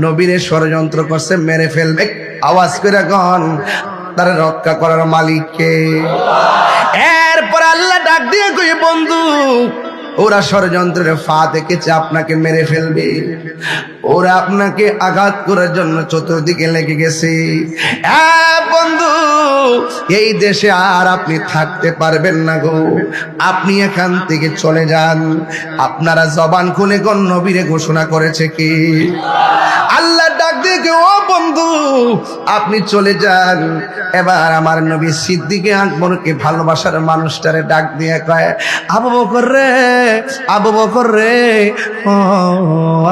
নবীরে ষড়যন্ত্র করছে, মেরে ফেলবে। আওয়াজ করে গন, তার রক্ষা করার মালিককে। এরপর আল্লাহ ডাক দিয়ে কই, বন্ধু ওরা ষড়যন্ত্রের ফা দেখেছে, আপনাকে মেরে ফেলবে। ওরা আপনাকে আঘাত করার জন্য চতুর্দিকে লেগে গেছে। বন্ধু, এই দেশে আর আপনি থাকতে পারবেন না গো, আপনি এখান থেকে চলে যান। আপনারা জবান খুলে কোন নবীরে ঘোষণা করেছে কি? আল্লাহ ডাক দিয়ে, ও বন্ধু আপনি চলে যান। এবার আমার নবী সিদ্দিকে আকবরকে ভালোবাসার মানুষটারে ডাক দিয়ে কয়, আবু বকর রে, আবু বকর রে, ও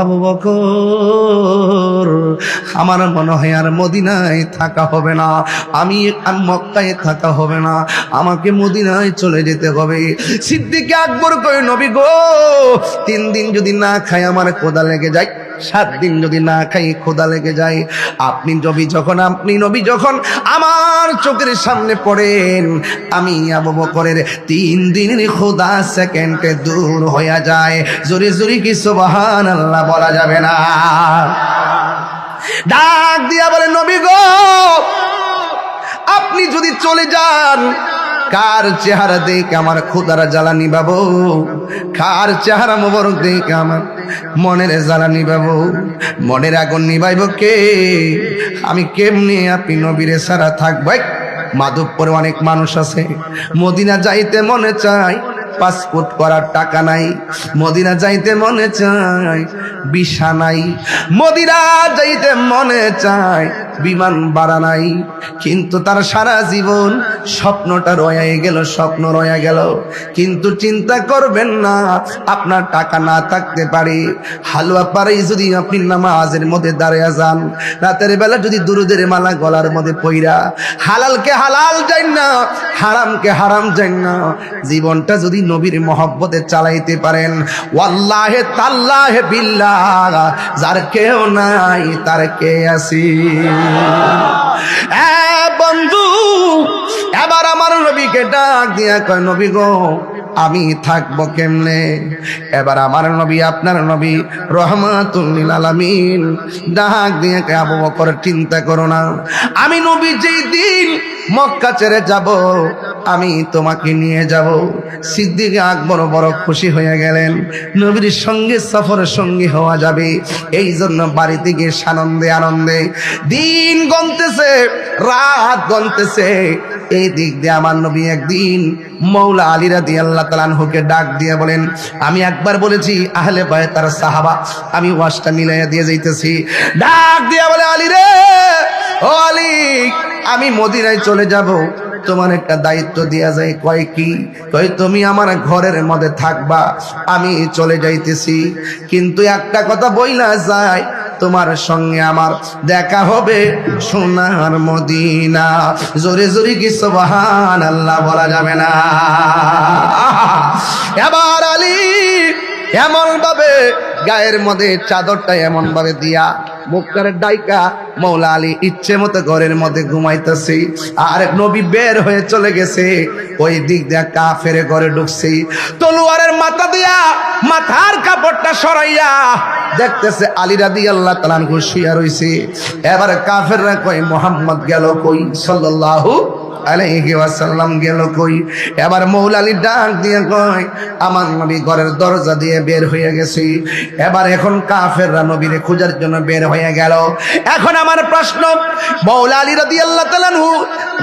আবু বকর, আমার মনে হয় আর মদিনায় থাকা হবে না, আমি মক্কায় থাকা হবে না, আমাকে মদিনায় চলে যেতে হবে। সিদ্দিকে আকবর কয়, নবী গো, 3 দিন যদি না খাই আমার ক্ষুধা লেগে যায়, 7 দিন যদি না খাই ক্ষুধা লেগে যায়। আপনি নবী যখন আমার চোখের সামনে পড়েন, আমি আবু বকরের 3 দিনের ক্ষুধা সেকেন্ডে দূর হয়ে যায়। জোরে জোরে কি সুবহানাল্লাহ বলা যাবে না? ডাক দিয়া বলে, নবী গো, আপনি যদি চলে যান, কার চেহারা দেখে আমার ক্ষুধার জ্বালা নিবাবো? কার চেহারা মোবারক দেখে আমার মনের জ্বালা নিবাবো? মনের আগুন নিবাইব কে? আমি কেমনে আপনি নবীরে ছাড়া থাকবো? মাধবপুরে অনেক মানুষ আছে, মদিনা যাইতে মনে চায়, পাসপোর্ট করার টাকা নাই। মদিনা যাইতে মনে চায়, ভিসা নাই। মদিনা যাইতে মনে চায়, বিমান ভাড়া নাই। কিন্তু তার সারা জীবন স্বপ্নটা রয়ে গেল, স্বপ্ন রয়ে গেল। কিন্তু চিন্তা করবেন না, আপনার টাকা না থাকতে পারে, হালুয়া পাড়াই যদি আপনি নামাজের মধ্যে দাঁড়িয়ে যান, রাতের বেলা যদি দুরুদের মালা গলার মধ্যে পইরা, হালালকে হালাল যান না, হারামকে হারাম যান না, জীবনটা যদি নবীর মহব্বতে চালাইতে পারেন, ওয়াল্লাহে তাল্লাহে বিল্লাহ, যার কেউ নাই তার কে আছি। বন্ধু, এবার আমার নবীকে ডাক দিয়া কয়, নবী গো, আমি থাকবো কেমনে? এবার আমার নবী, আপনার নবী রহমাতুল লিল আলামিন ডাক দিয়ে কয়, আবু বকর চিন্তা করো না, আমি নবী যেই দিন মক্কা ছেড়ে যাব, আমি তোমাকে নিয়ে যাব। সিদ্দিক আকবর বড় খুশি হয়ে গেলেন, নবীর সঙ্গে সফরের সঙ্গী হওয়া যাবে। এই জন্য বাড়িতে গিয়ে সানন্দে আনন্দে দিন গণতেছে, রাত গণতেছে। এই দিক দিয়ে আমার নবী একদিন মৌলা আলী রাদিয়াল্লাহু তাআলা আনহুকে ডাক দিয়ে বলেন, আমি একবার বলেছি আহলে বায়ত আর সাহাবা, আমি ওয়াজটা মিলাইয়া দিয়ে যাইতেছি। ডাক দিয়ে বলে, আলী রে, ও আলী, আমি মদিনায় চলে যাব, তোমার একটা দায়িত্ব দিয়া যায়। কয় কি? কয় তুমি আমার ঘরের মধ্যে থাকবা, আমি চলে যাইতেছি, কিন্তু একটা কথা বইলা যায়, তোমার সঙ্গে আমার দেখা হবে সোনার মদিনা। জোরে জোরে কি সুবহানাল্লাহ বলা যাবে না? এবার আলী এমন ভাবে গায়ের মধ্যে চাদরটা এমন ভাবে দিয়া মুখটারে ডাইকা মৌলা আলী ইচ্ছে মতো ঘরের মধ্যে ঘুমাইতেছে, আর নবী বের হয়ে চলে গেছে। ওই দিক দিয়া কাফের ঘরে ঢুকছে, তলোয়ারের মাথা দিয়া মাথার কাপড়টা সরাইয়া দেখতেছে আলী রাদিয়াল্লাহু তাআলা আনহু শুইয়া রইছে। এবার কাফেররা কয়, মুহাম্মদ গেল কই সাল্লাল্লাহু আলাইহি ওয়াসাল্লাম গেল কই? এবার মৌলা আলী ডাক দিয়ে কয়, আমার নবী ঘরের দরজা দিয়ে বের হয়ে গেছে। এবার এখন কাফেররা নবীরে খোঁজার জন্য বের হয়ে গেল। এখন আমার প্রশ্ন, মৌলা আলী রাদিয়াল্লাহু তাআলা আনহু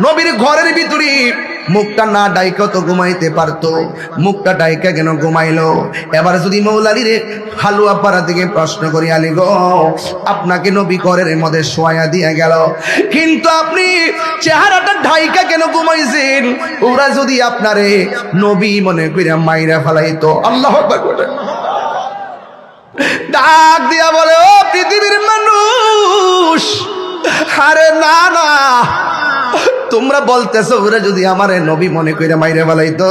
নবীর ঘরের ভিতরে মুখটা না ডাইকা তো ঘুমাইতে পারতো, মুখটা ডাইকা কেন ঘুমাইলো? এবার যদি মৌলা আলী রে হালুয়া পাড়া থেকে প্রশ্ন করি, আলী গো, আপনাকে নবী ঘরের মধ্যে শোয়া দিয়ে গেল, কিন্তু আপনি চেহারাটা ঢাইকা কেন ঘুমাইছেন? ওরা যদি আপনারে নবী মনে কইরা মাইরা ফেলাইতো। আল্লাহু আকবার বলে ডাক দিয়া বলে, ও পৃথিবীর মানুষ, আরে না না, তোমরা বলতেছো ওরা যদি আমার নবী মনে কইরা মাইরা ফেলাইতো,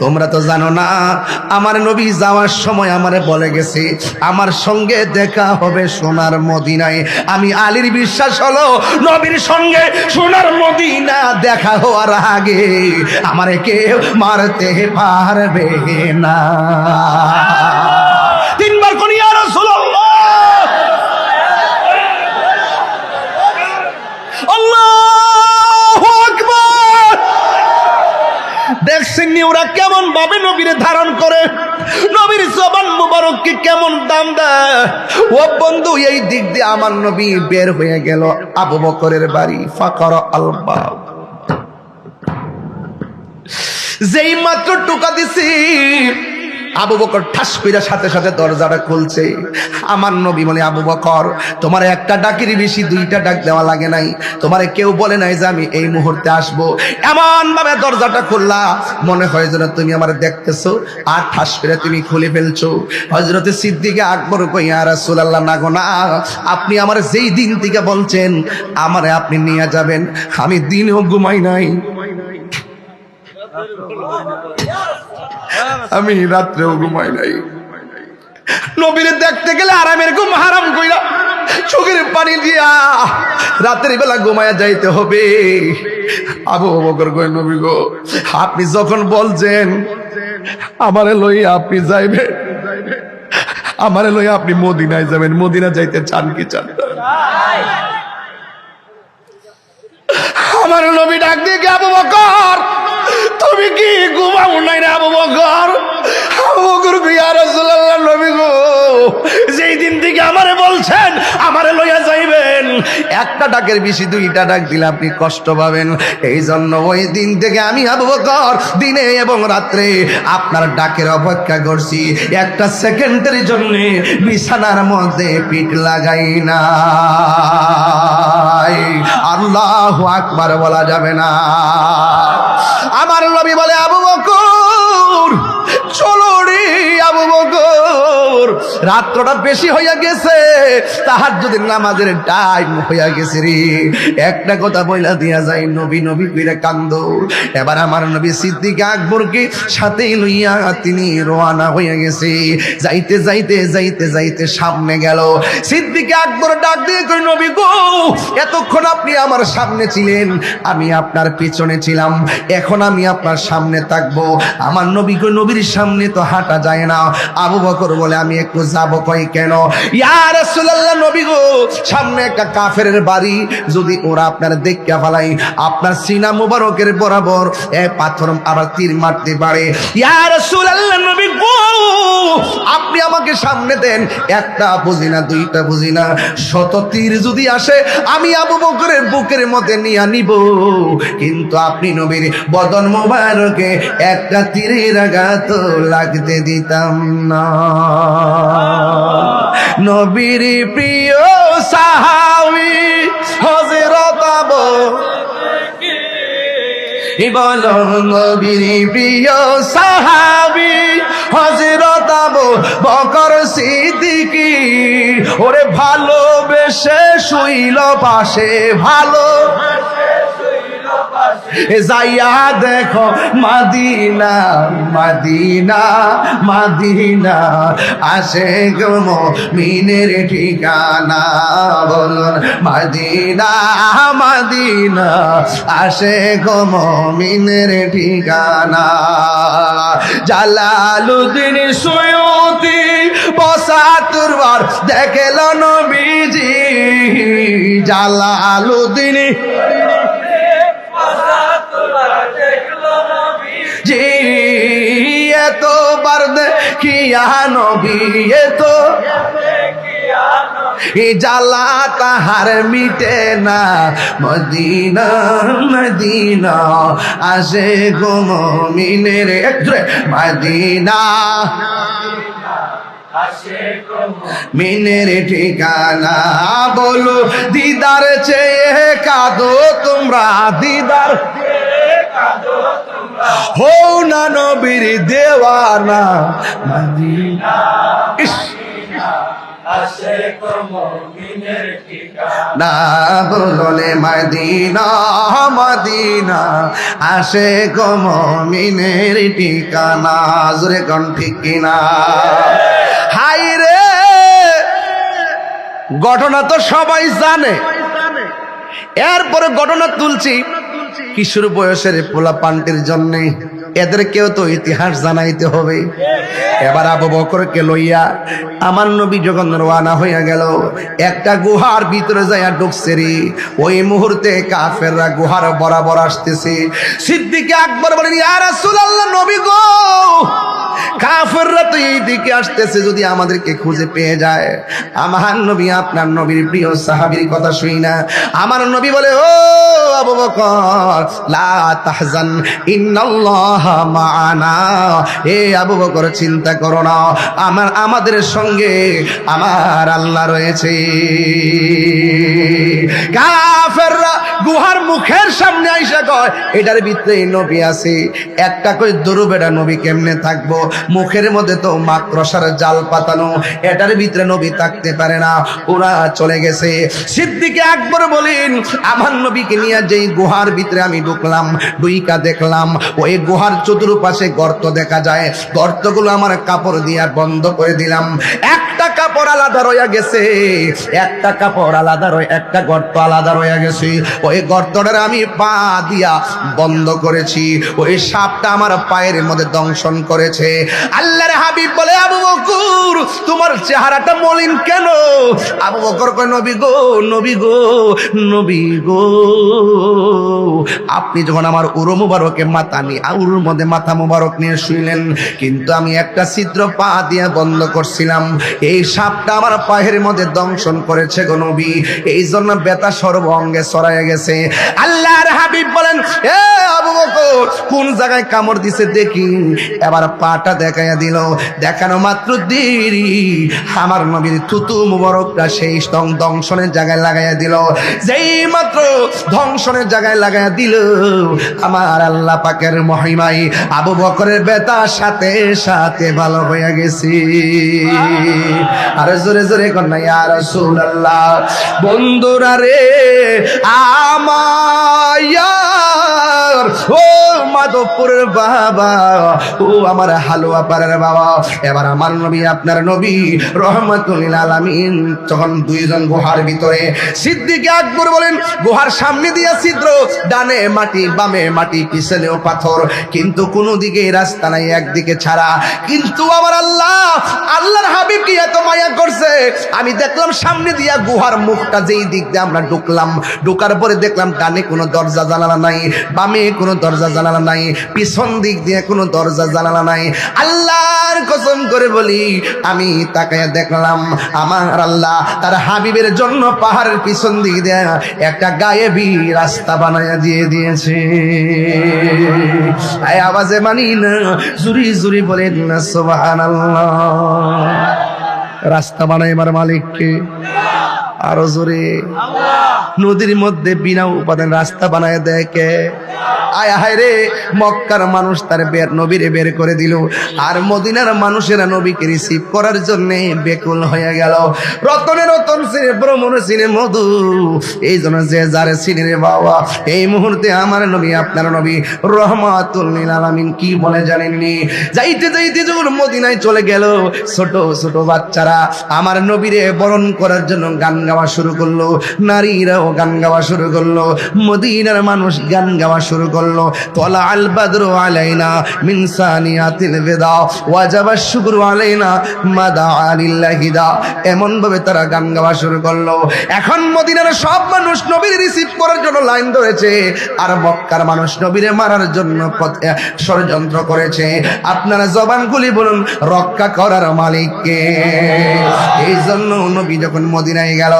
তোমরা তো জানো না আমার নবী যাওয়ার সময় আমারে বলে গেছে আমার সঙ্গে দেখা হবে সোনার মদিনায়। আমি আলীর বিশ্বাস হলো নবীর সঙ্গে সোনার মদিনা দেখা হওয়ার আগে আমারে কেউ মারতে পারবে না। 3 বার কোন ইয়া রাসূলুল্লাহ, চিনি ওরা কেমন ভাবে নবীরে ধারণ করে, নবীর জবান মুবারককে কেমন দাম দেয়। ও বন্ধু, এই দিক দিয়ে আমার নবী বের হয়ে গেল আবু বকরের বাড়ি। ফাকার আলবাব, যেই মাত্র টোকা দিছি আবু বকর ঠাস কইরা সাথে সাথে দরজাটা খুলছে। আমার নবী বলে, আবু বকর, তোমার একটা ডাকেরই বেশি দুইটা ডাক দেওয়া লাগে নাই, তোমারে কেউ বলে নাই যে আমি এই মুহূর্তে আসবো। এমন ভাবে দরজাটা খুললা মনে হয় যেন তুমি আমার দেখতেছো, আর ঠাস করে তুমি খুলে ফেলছো। হযরতে সিদ্দিক আকবর কই, ইয়া রাসূলুল্লাহ, না গো না, আপনি আমার যেই দিন থেকে বলছেন আমারে আপনি নিয়ে যাবেন, আমি দিনেও ঘুমাই নাই, আমি রাত্রেও ঘুমাই নাই। নবীরে দেখতে গেলে আরামের ঘুম হারাম কইরা চোখের পানি দিয়া রাতের বেলা ঘুমায়া যাইতে হবে। আবু বকর কই, নবী গো, আপনি যখন বলছেন আমারে লইয়া আপনি যাইবেন, আমারে লইয়া আপনি মদিনায় যাবেন, মদিনা যাইতে চান কি চান? আমার নবী ডাক দিয়ে, আবু বকর, তুমি কি ঘুমাও নাই রে আবু বকর? আবু বকর কই, ইয়া রাসূলুল্লাহ, নবী গো, যেই দিন থেকে আমারে বলছেন আমারে লইয়া যাইবেন, একটা ডাকের বেশি দুইটা ডাক দিলে আপনি কষ্ট পাবেন, এই জন্য ওই দিন থেকে আমি আবু বকর দিনে এবং রাত্রে আপনার ডাকের অপেক্ষা করছি, একটা সেকেন্ডের জন্য বিছানার মধ্যে পিঠ লাগাই না। আল্লাহু আকবার বলা যাবে না। আমার নবী বলে, আবু বকর চলো রে আবু বকর, রাত্রটা বেশি হইয়া গেছে, তাহাজ্জুদের নামাজের টাইম হইয়া গেছে রে, একটা কথা বইলা দিয়া যায়, নবী নবী কইরা কান্দো। এবার আমার নবী সিদ্দিক আকবরকে সাথে লইয়া তিনি রওনা হইয়া গেছে। যাইতে যাইতে যাইতে যাইতে সামনে গেল। সিদ্দিক আকবর ডাক দিয়ে কই, নবী গো, এতক্ষণ আপনি আমার সামনে ছিলেন, আমি আপনার পিছনে ছিলাম, এখন আমি আপনার সামনে থাকবো। আমার নবী কই, নবীর সামনে তো হাঁটা যায় না। আবু বকর বলে, আমি একটু যাবো। কই কেন? ইয়া রাসূলুল্লাহ, নবী গো, সামনে একটা কাফেরের বাড়ি, যদি ওরা আপনার দেখা ফেলাই আপনার সিনা মুবারকের বরাবর পাথর আবার তীর মারতে পারে। ইয়া রাসূলুল্লাহ, নবী গো, আপনি আমাকে সামনে দেন, একটা বুঝি না দুইটা বুঝি না, শত তীর যদি আসে আমি আবু বকরের বুকের মধ্যে নিয়ে নিব, কিন্তু আপনি নবীর বদন মোবারকে একটা তীরের আঘাত লাগতে দিতাম না। নবীর প্রিয় সাহাবী হযরত আবু বলো, নবীর প্রিয় সাহাবী হযরত আবু বকর সিদ্দিক, ওরে ভালোবেসে শুইল পাশে, ভালো যাইয়া দেখো মদিনা মদিনা মদিনা, আসে গো মুমিনের ঠিকানা, বলুন মদিনা মদিনা, আসে গো মুমিনের ঠিকানা। জালালউদ্দিন সুয়ুতি ৭৫ বার দেখল নবীজি, জালালউদ্দিন জি এতবার দেখিয়া নবী, এতো জ্বালা তাহার মিটে না, মদিনা মদিনা, আসে গো মুমিনের মদিনা, মিনের ঠিকানা। বলো দিদার চেয়ে কাঁদো তোমরা, দিদার হো না নবীর দেওয়ানা, মদিনা না, বললে মদিনা মদিনা, আসে গো মুমিনের ঠিকানা। জোরে কোন ঠিক কিনা? হাই রে, ঘটনা তো সবাই জানে, এরপরে ঘটনা তুলছি কিশোর বয়সের পোলা পান্টির জন্যে। এদেরকেও তো ইতিহাস জানাইতে হবে। এবার আবু বকরকে লইয়া আমার নবী যখন রওনা হইয়া গেল, একটা গুহার ভিতরে যাইয়া ঢুকছে রে। ওই মুহূর্তে কাফেররা গুহার বরাবর আসতেছে। সিদ্দিক আকবর বলেন, ইয়া রাসূলুল্লাহ, নবী গো, কাফেররা তো এই দিকে আসতেছে, যদি আমাদেরকে খুঁজে পেয়ে যায়। আমার নবী আপনার নবীর প্রিয় সাহাবীর কথা শুই না। আমার নবী বলে, ও আবু বকর, লা তাহজান, ইন্নাল্লাহা মা'ানা। এ আবু বকর, চিন্তা করো না, আমাদের সঙ্গে আমার আল্লাহ রয়েছে। কাফেররা গুহার মুখের সামনে আইসা কয়, এটার ভিতরে নবী আছে। একটা কই দরুবেটা নবী কেমনে থাকবো, মুখের মধ্যে তো মাকড়সার জাল পাতানো, এটার ভিতরে নবী থাকতে পারে না। ওরা চলে গেছে। সিদ্দিক আকবর বলেন, আমার নবীকে নিয়ে যেই গুহার ভিতরে আমি ঢুকলাম, ডুইকা দেখলাম ওই গুহার চতুর্পাশে গর্ত দেখা যায়। গর্তগুলো আমার কাপড় দিয়া বন্ধ করে দিলাম। একটা কাপড় আলাদা রয়ে গেছে, একটা কাপড় আলাদা রয়ে, একটা গর্ত আলাদা রয়ে গেছে। ওই গর্তটার আমি পা দিয়া বন্ধ করেছি। ওই সাপটা আমার পায়ের মধ্যে দংশন করেছে। আল্লাহর হাবিব বলে, আবু বকর, তোমার চেহারাটা মলিন কেন? আবু বকর কয়, নবী গো, নবী গো, নবী গো, আপনি যখন আমার উরু মুবারকে মাথা নিয়ে, উরুর মধ্যে মাথা মুবারক নিয়ে শুইলেন, কিন্তু আমি একটা ছিদ্র পা দিয়ে বন্ধ করছিলাম। এই সাপটা আমার পায়ের মধ্যে দংশন করেছে গো নবী, এই জন্য ব্যথা সর্ব অঙ্গে ছড়ায় গেছে। আল্লাহর হাবিব বলেন, এ আবু বকর, কোন জায়গায় কামড় দিছে দেখি। এবার পাটা দেখাইয়া দিল। দেখানো মাত্র দেরি, আমার নবীর থুতু মুবারকটা সেই দংশনের জায়গায় লাগাইয়া দিল। যেই মাত্র ধ্বংসনের জায়গায় লাগাইয়া দিল, আমার আল্লাহ পাকের মহিমায় আবু বকরের ব্যথা সাথে সাথে ভালো হয়ে গেছে। আর জোরে জোরে কন্যা, ইয়া রাসূলুল্লাহ। বন্ধুরা রে আমার, ও মাধবপুরের বাবা, ও আমার হালুয়া পাড়ার বাবা, এবার আমার নবী আপনার নবী রহমাতুল লিল আলামিন যখন দুইজন গুহার ভিতরে, সিদ্দিক আকবর বলেন, গুহার সামনে দিয়া ছিদ্র, ডানে মাটি, বামে মাটি, পিছনেও পাথর, কিন্তু কোনো দিকে রাস্তা নাই, একদিকে ছাড়া। কিন্তু আমার আল্লাহর হাবিব কি এত মায়া করছে, আমি দেখলাম সামনে দিয়া গুহার মুখটা যেই দিক দিয়ে আমরা ঢুকলাম, ঢোকার পরে দেখলাম ডানে কোনো দরজা জানালা নাই, বামে কোনো দরজা জানালা নাই, পিছন দিক দিয়ে কোনো দরজা জানালা নাই। আল্লাহর কসম করে বলি, আমি তাকায়া দেখলাম আমার আল্লাহ তার হাবিবের জন্য পাহাড়ের পিছন দিক দিয়ে একটা গায়েবী রাস্তা বানায়া দিয়ে দিয়েছে। আওয়াজে মানি না, জুরি জুরি বলেন না সুবহানাল্লাহ। রাস্তা বানায় আমার মালিককে, আরো জোরে। নদীর মধ্যে বিনা উপাদান রাস্তা বানায় দেয় কে? আয় হায় রে, মক্কার মানুষ তার নবীরে বের করে দিল, আর মদিনার মানুষেরা নবীকে রিসিভ করার জন্য বেকুল হয়ে গেল। রতনে রতন সিনে, ভ্রমণ সিনে মধু, এই জন্য যে যারে চিনে রে বাবা, এই মুহূর্তে আমার নবী আপনার নবী রহমাতুল লিল আলামিন কি বলে জানেননি? যাইতে যাইতে যখন মদিনায় চলে গেল, ছোট ছোট বাচ্চারা আমার নবীরে বরণ করার জন্য গান গাওয়া শুরু করলো, নারীরাও গান গাওয়া শুরু করলো, মদিনার মানুষ গান গাওয়া শুরু করলো। তলা আল বাদরু আলাইনা মিন সানিয়াতিল বিদা ওয়াজাবা শুকরু আলাইনা মাদা আলিল্লাহি দা, এমন ভাবে তারা গান গাওয়া শুরু করলো। এখন মদিনার সব মানুষ নবীর রিসিভ করার জন্য লাইন ধরেছে, আর মক্কার মানুষ নবীরে মারার জন্য ষড়যন্ত্র করেছে। আপনারা জবান খুলে বলুন, রক্ষা করার মালিককে। এই জন্য নবী যখন মদিনায় গেল,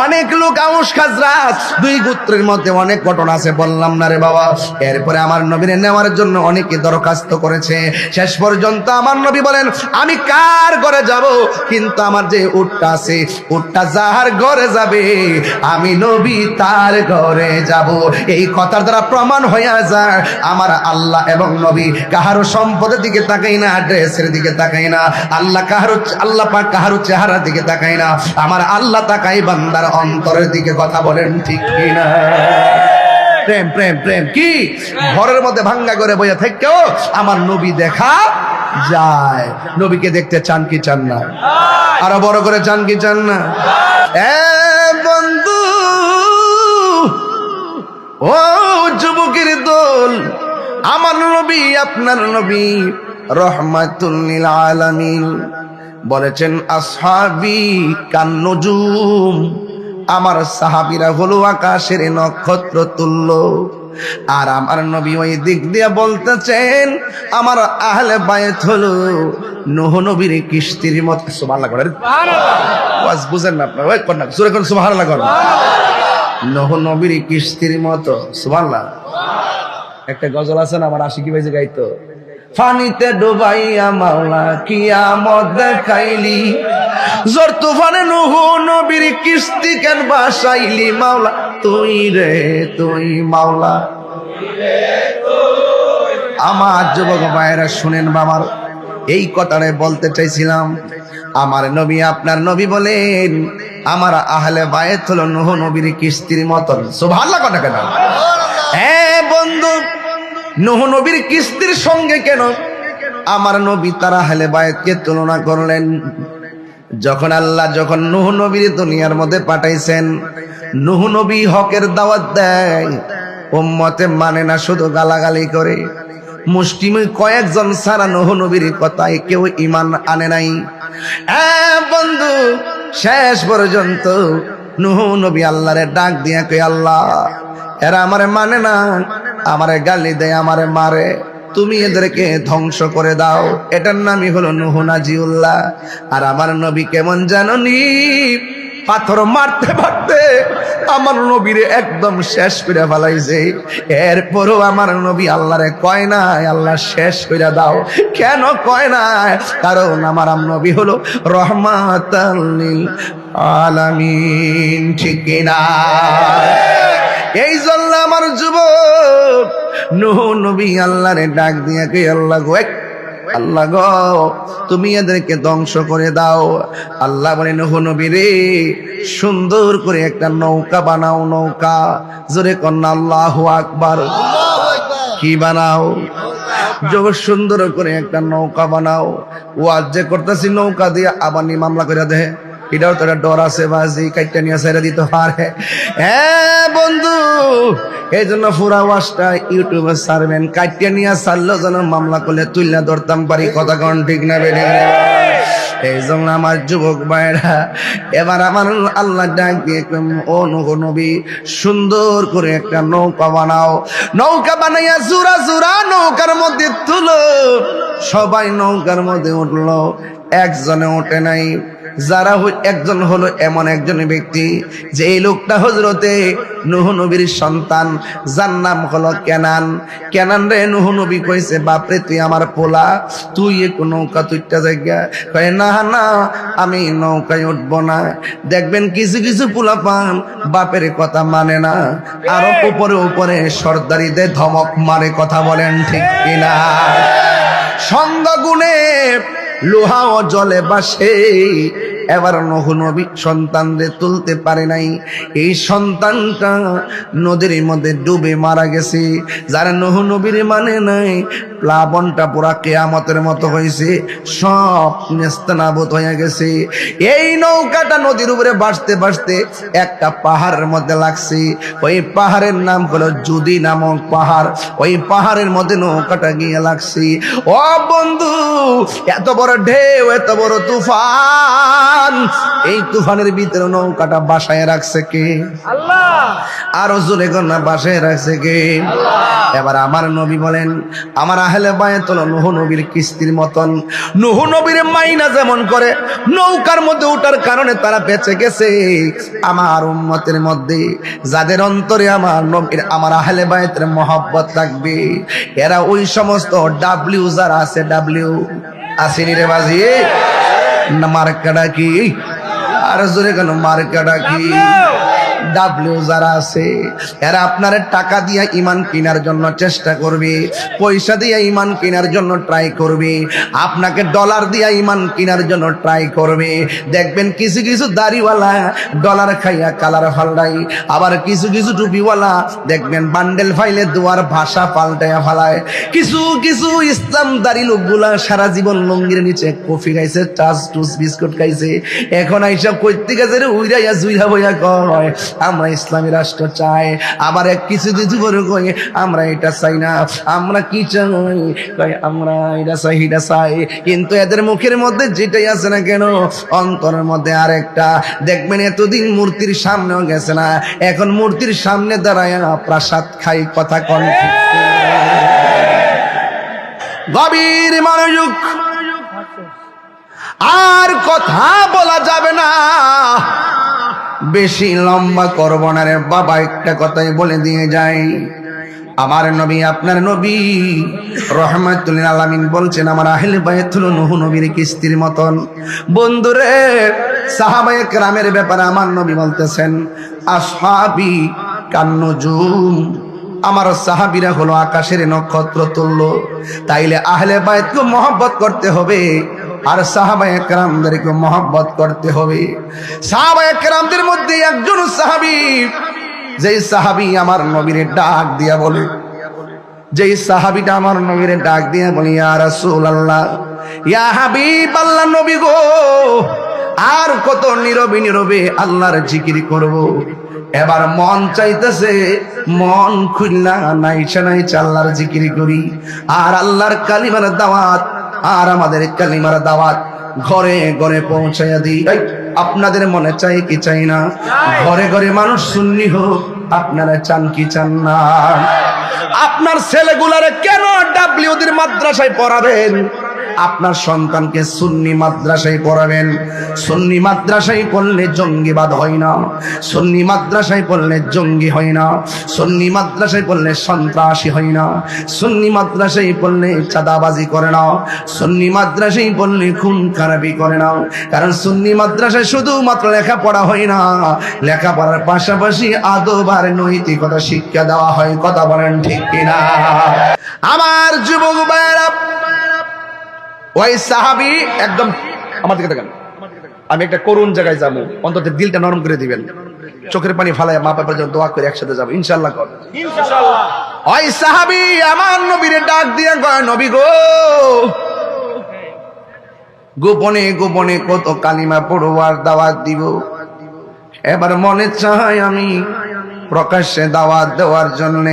অনেক লোক আউস খাজরাজ দুই গোত্রের মধ্যে অনেক ঘটনা আছে, বললাম না রে বাবা। এরপরে আমার নবীরে নেওয়ার জন্য অনেকে দরখাস্ত করেছে। শেষ পর্যন্ত আমার নবী বলেন, আমি কার ঘরে যাব, কিন্তু আমার যে উটটা আছে, উটটা যার ঘরে যাবে আমি নবী তার ঘরে যাব। এই কথার দ্বারা প্রমাণ হয়ে যায় আমার আল্লাহ এবং নবী কাহারো সম্পদের দিকে তাকাই না, ড্রেসের দিকে তাকাই না, আল্লাহ পাক কাহারো চেহারার দিকে তাকাই না, আমার আল্লাহ তাকাই বান্দার অন্তরের দিকে। কথা বলেন ঠিক কিনা? প্রেম প্রেম প্রেম কি ঘরের মধ্যে ভাঙ্গা করে বইয়া থেকেও আমার নবী দেখা যায়। নবীকে দেখতে চান কি চান না? আরো বড় করে চান কি চান না? এ বন্ধু, ও যুবকের দল, আমার নবী আপনার নবী রহমাতুল লিল আলামিন বলেছেন, আসহাবি কান্নুজুম, আমার সাহাবীরা হলো আকাশের নক্ষত্র তুল্য। আর আমার নবী ওই দিক দিয়ে বলতেছেন, আমার আহলে বায়ত হলো নূহ নবীর কিস্তির মতো। সুবহানাল্লাহ করেন, ওয়াজ বুঝেন না আপনারা, ওই করেন না, জোরে করে সুবহানাল্লাহ করেন। নূহ নবীর কিস্তির মতো। সুবহানাল্লাহ। একটা গজল আছে না, আমার আশিকি ভাই যে গাইতো, ফানিতে ডুবাইয়া মাওলা কিয়ামত দেখাইলি, জোর তুফানে নূহ নবীর কিস্তি কেন বাসাইলি, মাওলা তুই রে তুই, মাওলা আমার যুবক ভাইয়েরা শুনেন বাবার, এই কথাটাই বলতে চাইছিলাম। আমার নবী আপনার নবী বলেন, আমার আহলে বায়ত হলো নূহ নবীর কিস্তির মতন। সুবহানাল্লাহ কথা কেন? হ্যাঁ বন্ধু, নূহ নবীর কিস্তির সঙ্গে কেন আমার নবী তার আহলে বায়তকে তুলনা করলেন? যখন আল্লাহ যখন নূহ নবীর দুনিয়ার মধ্যে পাঠাইছেন, নূহ নবী হকের দাওয়াত দেয়, উম্মতে মানে না, শুধু গালাগালি করে। মুসলিম কয়েকজন সারা নূহ নবীর কথায় কেউ ঈমান আনে নাই। বন্ধু, শেষ পর্যন্ত নূহ নবী আল্লাহরে ডাক দিয়া কই, আল্লাহ এরা আমারে মানে না, আমারে গালি দেয়, আমারে মারে, তুমি এদেরকে ধ্বংস করে দাও। এটার নামই হলো নূহ নাজিউল্লাহ। আর আমার নবী কেমন জাননি, পাথর মারতে মারতে আমার নবীরে একদম শেষ করে ফেলাইছে। এরপরও আমার নবী আল্লাহরে কয় না, আল্লাহ শেষ করে দাও। কেন কয় না? কারণ আমার নবী হলো রহমাতাল লিল আলামিন। ঠিক কিনা? এই জন্য আমার যুবক নূহ নবী আল্লাহরে ডাক দিয়া কে, আল্লাহ গো, আল্লাহ গো তুমি এদেরকে ধ্বংস করে দাও। আল্লাহ বলে, নূহ নবী রে, সুন্দর করে একটা নৌকা বানাও। নৌকা, জোরে কন্যা আল্লাহু আকবার। কি বানাও? জোর সুন্দর করে একটা নৌকা বানাও। ওয়াজ যে করতেছি নৌকা দিয়ে আবার নি মামলা করে দেয়, এটাও তো একটা ডর আছে, বাজি কাইটা নিয়ে ছেড়ে দিতে পারে। হ্যাঁ বন্ধু, এই জন্য পুরা ওয়াজটা ইউটিউবে ছাড়বেন, কাইটা নিয়ে ছাড়লেও যেন মামলা করলে তুইলা ধরতাম পারি। কথা কোন ঠিক না বেড়ে? এই জন্য আমার যুবক ভাইরা, এবার আমার আল্লাহ ডাক দিয়ে, ও নূহ নবী, সুন্দর করে একটা নৌকা বানাও। নৌকা বানাইয়া জোড়া জোড়া নৌকার মধ্যে তুলো। সবাই নৌকার মধ্যে উঠলো, একজনে ওঠে নাই। যারা একজন হলো এমন একজন ব্যক্তি, যে এই লোকটা হযরতে নূহ নবীর সন্তান, যার নাম হলো কেনান। কেনান রে নূহ নবী কইছে, বাপরে তুই আমার পোলা, তুই একটু নৌকা তুইটা জায়গা। কয় না না, আমি নৌকায় উঠবো না। দেখবেন কিছু কিছু পোলা পান বাপের কথা মানে না, আরো উপরে উপরে সর্দারিদের ধমক মারে। কথা বলেন ঠিক কিনা? সঙ্গ গুণে লোহা ও জলে বাসে। এবার নূহ নবী সন্তানদের তুলতে পারে নাই। এই সন্তানটা নদীর মধ্যে ডুবে মারা গেছে। যারা নূহ নবীর মানে নাই, প্লাবনটা পুরা কিয়ামতের মতো হয়েছে, সব নেস্তানাবুদ হয়ে গেছে। এই নৌকাটা নদীর উপরে ভাসতে ভাসতে একটা পাহাড়ের মধ্যে লাগছে। ওই পাহাড়ের নাম হলো জুদি নামক পাহাড়। ওই পাহাড়ের মধ্যে নৌকাটা গিয়ে লাগছে। ও বন্ধু, এত বড় ঢেউ, এত বড় তুফান, এই তুফানের ভিতরে নৌকাটা বাসায় রাখছে কে? আল্লাহ। আরো জোরে কন্যা, বাসায় রাখছে কে? এবার আমার নবী বলেন, আমার আহলে বায়ত হলো নূহ নবীর কিস্তির মতন। নূহ নবীর মাইনা যেমন করে নৌকার মধ্যে ওঠার কারণে তারা বেঁচে গেছে, আমার উম্মতের মধ্যে যাদের অন্তরে আমার নবীর, আমার আহলে বায়তের মহব্বত থাকবে, এরা ওই সমস্ত ডাব্লিউ যারা আছে, ডাব্লিউ আসেনি রে বাজি, না মার্কাটা কি? আর জোরে কেন মার্কাটা কি? ডাব্লিউ যারা আছে, এরা আপনার টাকা দিয়ে ঈমান কেনার জন্য চেষ্টা করবে, পয়সা দিয়ে ঈমান কেনার জন্য ট্রাই করবে, আপনাকে ডলার দিয়ে ঈমান কেনার জন্য ট্রাই করবে। দেখবেন কিছু কিছু দাড়িওয়ালা ডলার খাইয়া কালার ফাল্টাই, আবার কিছু কিছু টুপিওয়ালা দেখবেন বান্ডেল ফাইলে দুয়ার ভাষা পাল্টাইয়া ফালায়। কিছু কিছু ইসলাম দাড়ি লোকগুলা সারা জীবন লঙ্গির নিচে কফি খাইছে, টাচ টুস বিস্কুট খাইছে, এখন এইসব কইতে গেছে রে উইরাইয়া জুইরা বইয়া কয় আমরা ইসলামী রাষ্ট্র চাই, আবার কিছু কিছু করে কই আমরা এটা চাই না, আমরা কি চাই, কই আমরা এটা চাই এটা চাই। কিন্তু এদের মুখের মধ্যে যেটাই আছে না কেন, অন্তরের মধ্যে আরেকটা। দেখবেন এতদিন মূর্তির সামনেও গেছে না, এখন মূর্তির সামনে দাঁড়ায় প্রসাদ খাই। কথা কোন গভীর মনোযোগ, আর কথা বলা যাবে না, বেশি লম্বা করব না রে বাবা, একটা কথাই বলে দিয়ে যাই। আমার নবী আপনার নবী রাহমাতুল লিল আলামিন বলছেন, আমার আহলে বাইত হলো নূহ নবীর কিস্তির মতন। বন্ধুরে, সাহাবায়ে কেরামের ব্যাপারে আমার নবী বলতেছেন, আসহাবি কান্নুজুম, আমার সাহাবীরা হলো আকাশের নক্ষত্র তুল্য। তাইলে আহলে বাইতকে মহব্বত করতে হবে, আর সাহাবায়ে কেরামদেরকে মহব্বত করতে হবে। সাহাবায়ে কেরামদের মধ্যে একজন সাহাবী, যেই সাহাবী আমার নবীর ডাক দিয়া বলে, যেই সাহাবীটা আমার নবীর ডাক দিয়া বলে, ইয়া রাসূলুল্লাহ, ইয়া হাবিবাল্লাহ, নবী গো, আর কত নীরবে নীরবে আল্লাহর জিকির করব। এবার মন চাইতেছে, মন খুলনা নাইছে নাইছে আল্লাহর জিকির করি, আর আল্লাহর কালিমার দাওয়াত, আর আমাদের কালিমার দাওয়াত ঘরে ঘরে পৌঁছাইয়া দিই। আপনাদের মনে চাই কি চাই না? ঘরে ঘরে মানুষ সুন্নি হোক, আপনারা চান কি চান না? আপনার ছেলেগুলারে কেন ডাব্লিউদের মাদ্রাসায় পড়াবেন? আপনার সন্তানকে সুন্নি মাদ্রাসায় পড়াবেন। সুন্নি মাদ্রাসায় পড়লে জঙ্গিবাদ হয় না, সুন্নি মাদ্রাসায় পড়লে জঙ্গি হয় না, সুন্নি মাদ্রাসায় পড়লে সন্ত্রাসী হয় না, সুন্নি মাদ্রাসায় পড়লে চাঁদাবাজি করে না, সুন্নি মাদ্রাসায় পড়লে খুন খারাপি করে না। কারণ সুন্নি মাদ্রাসায় শুধুমাত্র লেখাপড়া হয় না, লেখাপড়ার পাশাপাশি আদব আর নৈতিকতা শিক্ষা দেওয়া হয়। কথা বলেন ঠিক কিনা? আমার যুবক ভাইয়েরা, ওই সাহাবী একদম আমার দিকে দেখেন, আমি একটা করুণ জায়গায় যাবো, অন্তত দিলটা নরম করে দিবেন, চোখের পানি ফালায় মা বাবার জন্য দোয়া করে একসাথে যাবো ইনশাআল্লাহ। ওই সাহাবী আমার নবীর ডাক দিয়ে কয়, নবী গো, গোপনে গোপনে কত কালিমা পড়ো আর দাওয়াত দিব, এবার মনে চায় আমি প্রকাশ্যে দাওয়াত দেওয়ার জন্য।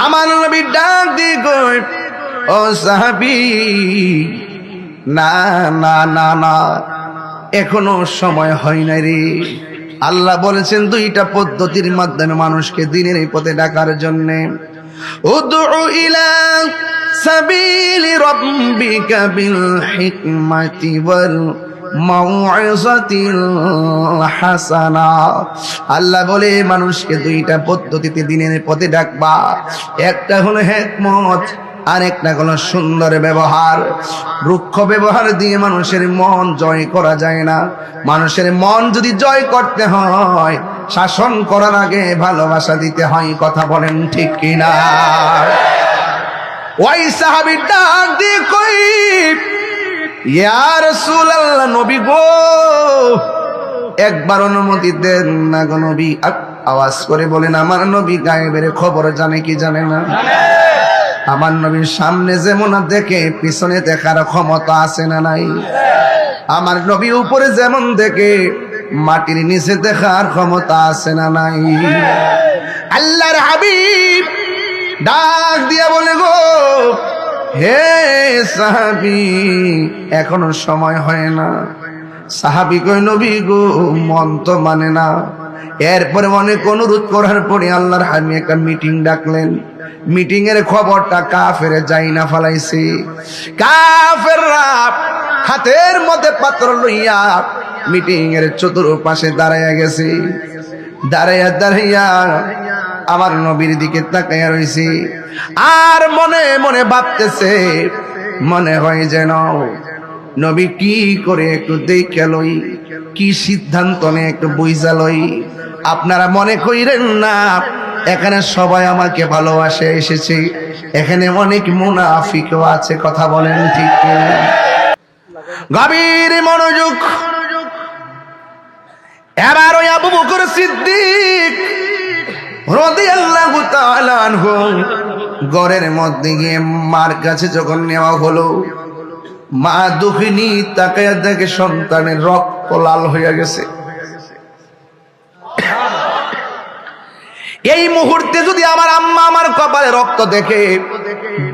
আমার নবী ডাক দিয়ে কয়, ও সাহাবী, না না না না, এখনো সময় হয় নাই রে। আল্লাহ বলেছেন দুইটা পদ্ধতির মাধ্যমে মানুষকে দ্বীনের এই পথে ডাকার জন্য। উদউ ইলা সাবিলি রাব্বিকা বিল হিকমাতি ওয়াল মাউইযাতিল হাসানা। আল্লাহ বলে মানুষকে দুইটা পদ্ধতিতে দ্বীনের পথে ডাকবা, একটা হলো হিকমত, আরেকটা হলো সুন্দর ব্যবহার। রুক্ষ ব্যবহার দিয়ে মানুষের মন জয় করা যায় না। মানুষের মন যদি জয় করতে হয়, শাসন করার আগে ভালোবাসা দিতে হয়। কথা বলেন ঠিক কিনা? ওই সাহাবী ডাক দিয়ে কই, ইয়া রাসূলুল্লাহ, নবী গো, একবার অনুমতি দেন না গো নবী। আওয়াজ করে বলেন, আমার নবী গায়েবের খবর জানে কি জানে না? আমার নবীর সামনে যেমন দেখে, পিছনে দেখার ক্ষমতা আছে না নাই? আমার নবী উপরে যেমন দেখে, মাটির নিচে দেখার ক্ষমতা আছে না নাই? আল্লাহর হাবিব ডাক দিয়া বলে, গো হে সাহাবী, এখনো সময় হয় না। সাহাবী কই, নবী গো, মন তো মানে না। এরপরে অনেক অনুরোধ করার পরে আল্লাহর হাবিব একটা মিটিং ডাকলেন। মিটিং এর খবরটা কাফেরে যাই না ফালাইছে। কাফেররা হাতের মধ্যে পাত্র লইয়া মিটিং এর চতুর্পাশে দাঁড়াইয়া গেছে। দাঁড়াইয়া দাঁড়াইয়া আমার নবীর দিকে তাকাইয়া রইছে, আর মনে মনে ভাবতেছে, মনে হয় যেন নবী কি করে একটু দেখে লই, কি সিদ্ধান্ত নিয়ে একটু বুঝা লই। আপনারা মনে কইরেন না এখানে সবাই আমাকে ভালোবাসে এসেছে, এখানে অনেক মুনাফিকও আছে। কথা বলেন ঠিক কিনা? গভীর মনোযোগ। এবার ওই আবু বকর সিদ্দিক রাদিয়াল্লাহু তাআলা আনহু ঘরের মধ্যে গিয়ে মার কাছে যখন নেওয়া হলো, মা দুঃখিনী তাকায়া দেখে সন্তানের রক্ত লাল হয়ে গেছে। এই মুহূর্তে যদি আমার আম্মা আমার কপালে রক্ত দেখে,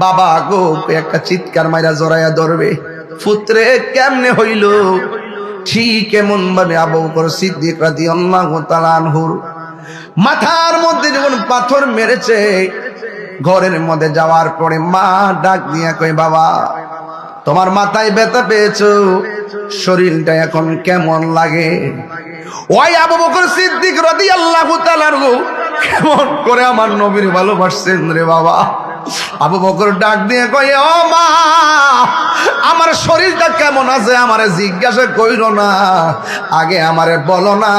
বাবা গো একটা চিৎকার মাইরা জড়াইয়া ধরবে, পুত্রে কেমনে হইল। ঠিক এমন ভাবে আবু বকর সিদ্দিক রাদিয়াল্লাহু তাআলা আনহুর মাথার মধ্যে যখন পাথর মেরেছে, ঘরের মধ্যে যাওয়ার পরে মা ডাক দিয়া কয়, বাবা তোমার মাথায় ব্যথা পেয়েছো, শরীরটা এখন কেমন লাগে? ওই আবু বকর সিদ্দিক রাদিয়াল্লাহু তাআলা আনহু কেমন করে আমার নবীর ভালোবাসছেন রে বাবা। আবু বকর ডাক দিয়ে কয়, ও মা আমার শরীরটা কেমন আছে আমারে জিজ্ঞাসা কইরো না, আগে আমারে বলো না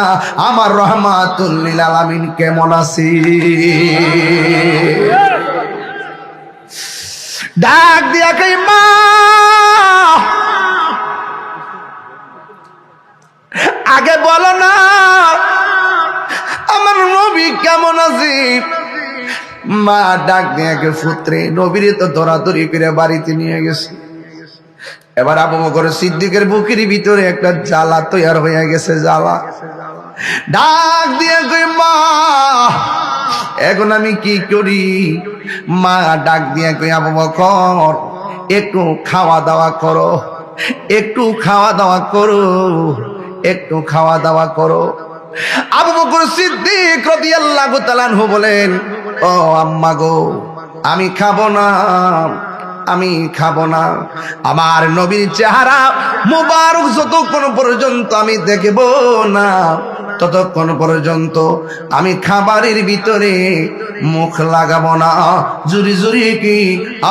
আমার রহমাতুল লিল আলামিন কেমন আছে। ডাক দিয়া কই, মা আগে বলো না আমার নবী কেমন আছে। মা ডাক দিয়ে পুত্রে নবীরে তো দৌড়াদৌড়ি করে বাড়িতে নিয়ে গেছে। এবার আবু বকর সিদ্দিকের বুকের ভিতরে একটা জ্বালা তৈরি হয়ে গেছে, জ্বালা। ডাক দিয়ে কই, মা এখন আমি কি করি? মা ডাক দিয়ে কই, আবু বকর একটু খাওয়া দাওয়া করো, একটু খাওয়া দাওয়া করো, একটু খাওয়া দাওয়া করো। আবু বকর সিদ্দিক রাদিয়াল্লাহু তাআলা আনহু বলেন, ও আম্মা গো আমি খাবো না, আমি খাবো না। আমার নবীর চেহারা মুবারক যতক্ষণ পর্যন্ত আমি দেখব না, ততক্ষণ পর্যন্ত আমি খাবারের ভিতরে মুখ লাগাবো না। জুরি জুরি কি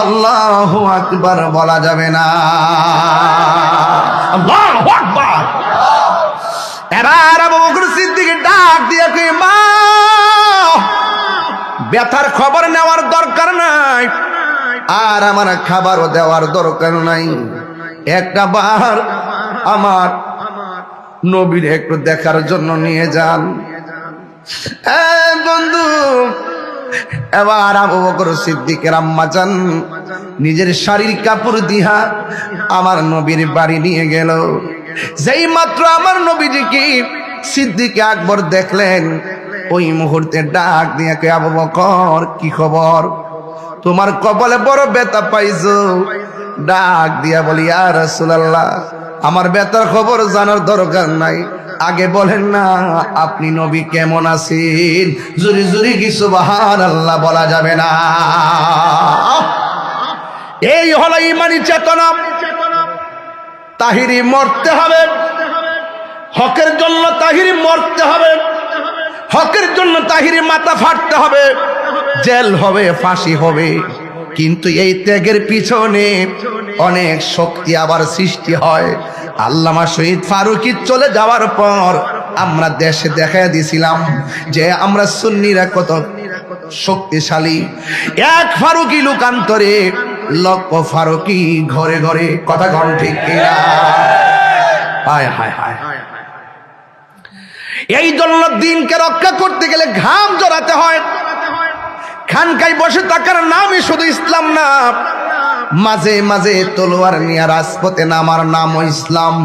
আল্লাহু আকবার বলা যাবে না? আল্লাহু আকবার। এবার আবু বকর সিদ্দিক ডাক দিয়ে কই, মা ব্যথার খবর নেওয়ার দরকার নাই, আর আমার খাবারও দেওয়ার দরকার নাই, একটা বার আমার নবীর একটু দেখার জন্য নিয়ে যান। বন্ধু এবার আবু বকর সিদ্দিকের আম্মা জান নিজের শাড়ির কাপড় দিয়া আমার নবীর বাড়ি নিয়ে গেল। যেই মাত্র আমার নবীজিকে সিদ্দিক আকবর দেখলেন, ওই মুহূর্তে ডাক দিয়ে কই, আবু বকর কি খবর? তোমার কপালে বড় ব্যথা পাইছো। ডাক দিয়া বলি, ইয়া রাসূলুল্লাহ আমার ব্যথার খবর জানার দরকার নাই, আগে বলেন না আপনি নবী কেমন আছেন? জুরি জুরি কি সুবহানাল্লাহ বলা যাবে না? এই হলো ঈমানি চেতনা। তাহিরি মরতে হবে, হকের জন্য তাহিরি মরতে হবে, হকের জন্য তাহিরি মাথা ফাটতে হবে, জেল হবে, ফাঁসি হবে, কিন্তু এই ত্যাগের পিছনে অনেক শক্তি আবার সৃষ্টি হয়। আল্লামা শহীদ ফারুকী চলে যাওয়ার পর আমরা দেশে দেখাই দিছিলাম যে আমরা সুন্নিরা কত শক্তিশালী। এক ফারুকী লোকান্তরে লক্ষ ফারুকী ঘরে ঘরে, কথা কন ঠিক কিনা? হায় হায় হায়। এই জন্য দিনকে রক্ষা করতে গেলে ঘাম জড়াতে হয়। খানকায় বসে থাকার নামই শুধু ইসলাম না, মাঝে মাঝে তলোয়ার নিয়ে রাজপথে নামার নামও ইসলাম।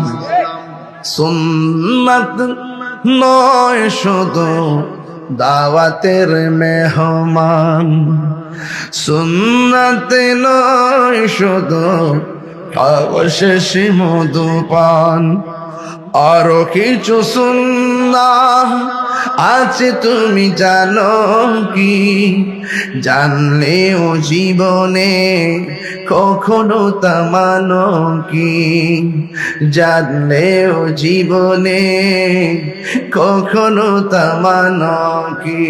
সুন্নাত নয় শুধু দাওয়াতের মেহমান, সুন্নাত নয় শুধু অবশেষে মধুপান, আরো কিছু সুন্নাহ আছে তুমি জানো কি? জানলেও জীবনে কখনো তা মানো কি? জানলেও জীবনে কখনো তা মানো কি?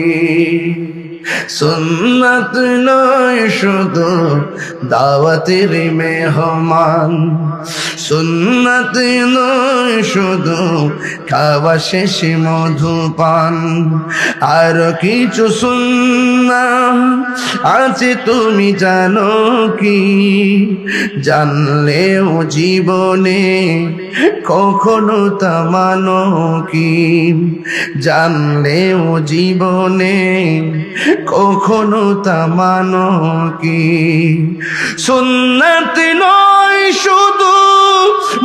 সুন্নাত নয় শুধু দাওয়াতের মেহমান, সুন্নাত নয় শুধু খাওয়া শেষে মধুপান, আর কিছু সুন্নাহ আছে তুমি জানো কি? জানলেও জীবনে কখনো তা মানো কি? জানলেও জীবনে কখনো তা মানো কি? সুন্নাত নয় শুধু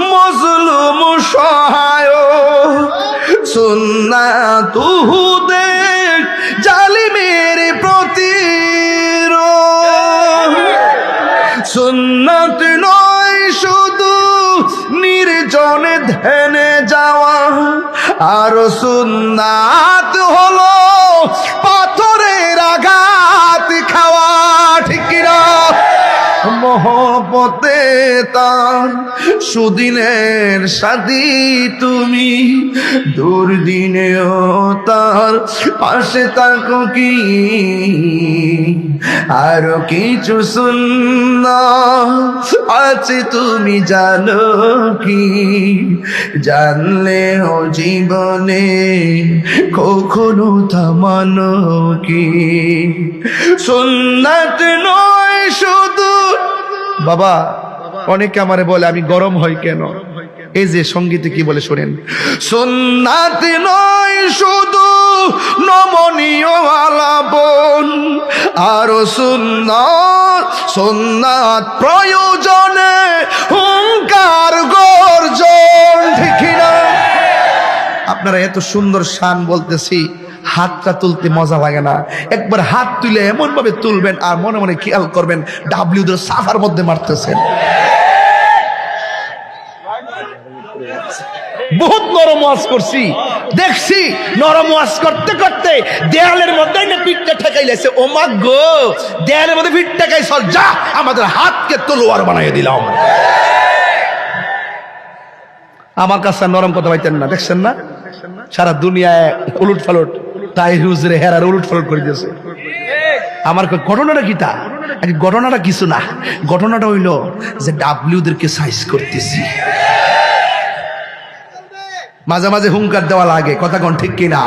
মজলুম সহায়, সুন্নাত হুদের জালিমের সুন্নাত নয় শুধু নির্জনে ধ্যানে যাওয়া, আর সুন্নাত হলো পাথরের আঘাত খাওয়া। ঠিক কিনা? মহব্বতে তার সুদিনের সাথী তুমি, দুর্দিনেও তার পাশে থাকো কি? আরো কিছু সুন্নাত আছে তুমি জানো কি? জানলেও জীবনে কখনো থামানো কি? সুন্নাত নয় শুধু। বাবা, অনেকে আমারে বলে আমি গরম হই কেন? এই যে সঙ্গীতে কি বলে শোনেন, সুন্নাত নয় শুধু নমনীয় আলাপন, আর সুন্নাত সুন্নাত প্রয়োজনে হুঙ্কার গর্জন। ঠিক না? আপনারা এত সুন্দর শান বলতেছি, হাতটা তুলতে মজা লাগে না? একবার হাত তুলে এমন ভাবে তুলবেন আর মনে মনে খেয়াল করবেন ডাব্লিউ দের সাফার মধ্যে মারতেছেন। বহুত নরম ওয়াজ করছি, দেখছি নরম ওয়াজ করতে করতে দেয়ালের মধ্যে না পিঠটা ঠেকাইলেছে। ও মা গো, দেয়ালের মধ্যে পিঠ ঠেকাই সর যা, আমাদের হাতকে তলোয়ার বানাইয়ে দিলাম। আমার কাছে নরম কথা পাইতেন না, দেখছেন না? সারা দুনিয়ায় উলট ফালট তাই হুজরে হেরার উলট ফালট করে দিয়েছে। আমার ঘটনাটা কি? তা ঘটনাটা কিছু না, ঘটনাটা হইল যে ডাব্লিউদেরকে সাইজ করতেছি। মাঝে মাঝে হুঙ্কার দেওয়া লাগে, কথা কোন ঠিক কিনা?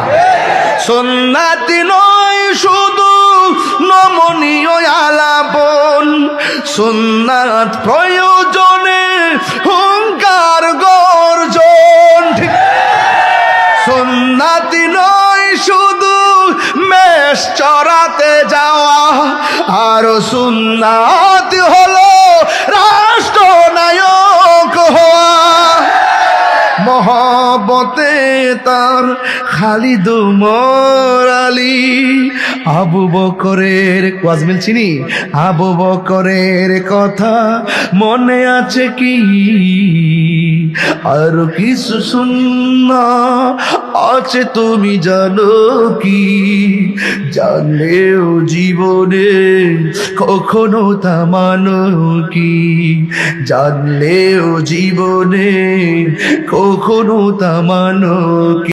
সুন্নাত নয় শুধু নমনীয় আলাপন, সুন্নাত প্রয়োজনে হুঙ্কার গর্জন। ঠিক? সুন্নাত নয় শুধু মেষ চড়াতে যাওয়া, আর সুন্নাত হলো রাষ্ট্রনায়ক হওয়া। মহব্বতে তার খালিদ উমর আলী, আবু বকরের ওয়াজমিল চিনি, আবু বকরের কথা মনে আছে কি? আর কিছু সুন্নাত আছে তুমি জানো কি? জানলেও জীবনে কখনো থামানো কি? জানলেও জীবনে কখনো থামানো কি?